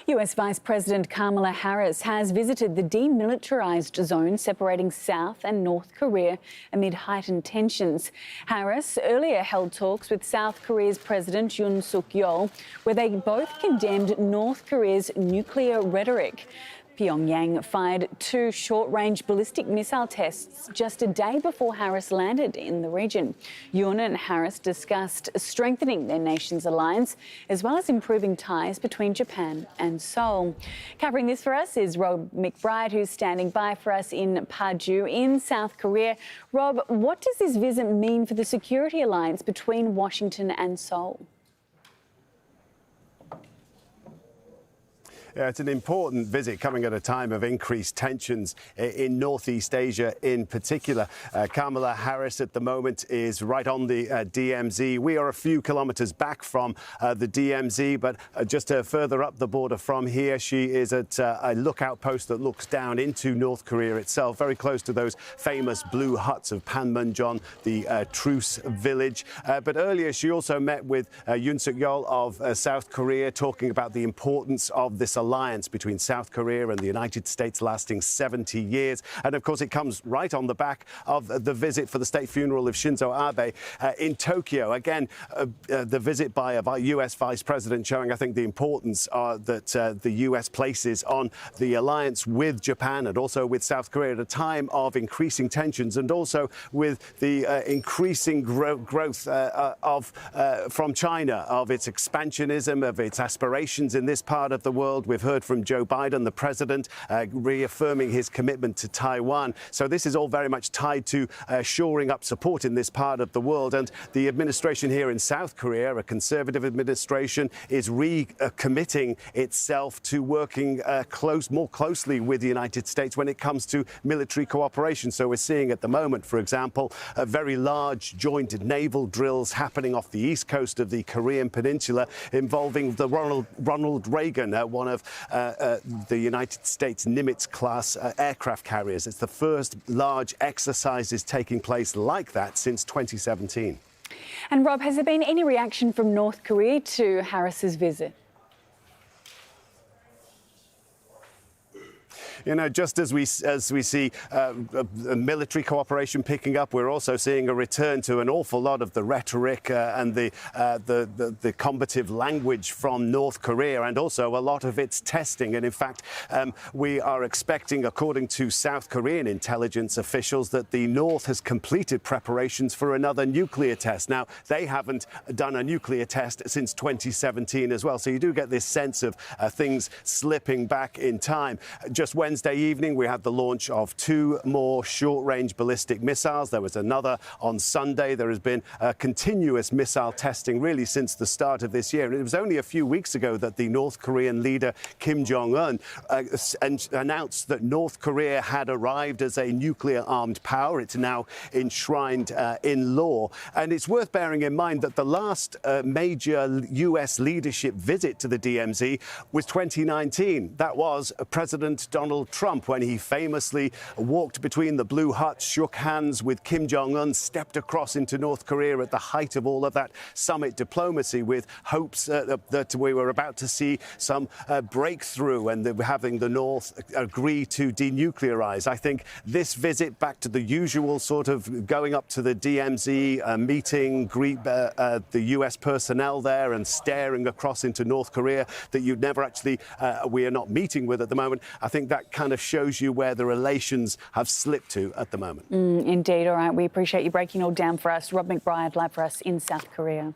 US Vice President Kamala Harris has visited the demilitarised zone separating South and North Korea amid heightened tensions. Harris earlier held talks with South Korea's President Yoon Suk-yeol, where they both condemned North Korea's nuclear rhetoric. Pyongyang fired 2 short-range ballistic missile tests just a day before Harris landed in the region. Yoon and Harris discussed strengthening their nation's alliance, as well as improving ties between Japan and Seoul. Covering this for us is Rob McBride, who's standing by for us in Paju in South Korea. Rob, what does this visit mean for the security alliance between Washington and Seoul? Yeah, it's an important visit coming at a time of increased tensions in Northeast Asia in particular. Kamala Harris at the moment is right on the DMZ. We are a few kilometres back from the DMZ, but just further up the border from here, she is at a lookout post that looks down into North Korea itself, very close to those famous blue huts of Panmunjom, the truce village. But earlier she also met with Yoon Suk-yeol of South Korea, talking about the importance of this alliance between South Korea and the United States lasting 70 years. And of course, it comes right on the back of the visit for the state funeral of Shinzo Abe in Tokyo. Again, the visit by a US Vice President showing, I think, the importance that the US places on the alliance with Japan and also with South Korea at a time of increasing tensions, and also with the increasing growth from China, of its expansionism, of its aspirations in this part of the world. We've heard from Joe Biden, the president, reaffirming his commitment to Taiwan. So this is all very much tied to shoring up support in this part of the world. And the administration here in South Korea, a conservative administration, is recommitting itself to working more closely with the United States when it comes to military cooperation. So we're seeing at the moment, for example, very large joint naval drills happening off the east coast of the Korean Peninsula involving the Ronald Reagan, one of the United States Nimitz-class aircraft carriers. It's the first large exercises taking place like that since 2017. And Rob, has there been any reaction from North Korea to Harris's visit? You know, just as we see military cooperation picking up, we're also seeing a return to an awful lot of the rhetoric and the combative language from North Korea, and also a lot of its testing. And in fact, we are expecting, according to South Korean intelligence officials, that the North has completed preparations for another nuclear test. Now, they haven't done a nuclear test since 2017 as well. So you do get this sense of things slipping back in time. Just Wednesday evening, we had the launch of 2 more short-range ballistic missiles. There was another on Sunday. There has been continuous missile testing really since the start of this year. And it was only a few weeks ago that the North Korean leader Kim Jong-un announced that North Korea had arrived as a nuclear-armed power. It's now enshrined in law. And it's worth bearing in mind that the last major US leadership visit to the DMZ was 2019. That was President Donald Trump, when he famously walked between the blue huts, shook hands with Kim Jong-un, stepped across into North Korea at the height of all of that summit diplomacy, with hopes that we were about to see some breakthrough and having the North agree to denuclearize. I think this visit back to the usual sort of going up to the DMZ, meeting, greet the US personnel there and staring across into North Korea that you'd never actually, we are not meeting with at the moment. I think that kind of shows you where the relations have slipped to at the moment. Indeed. All right. We appreciate you breaking all down for us. Rob McBride, live for us in South Korea.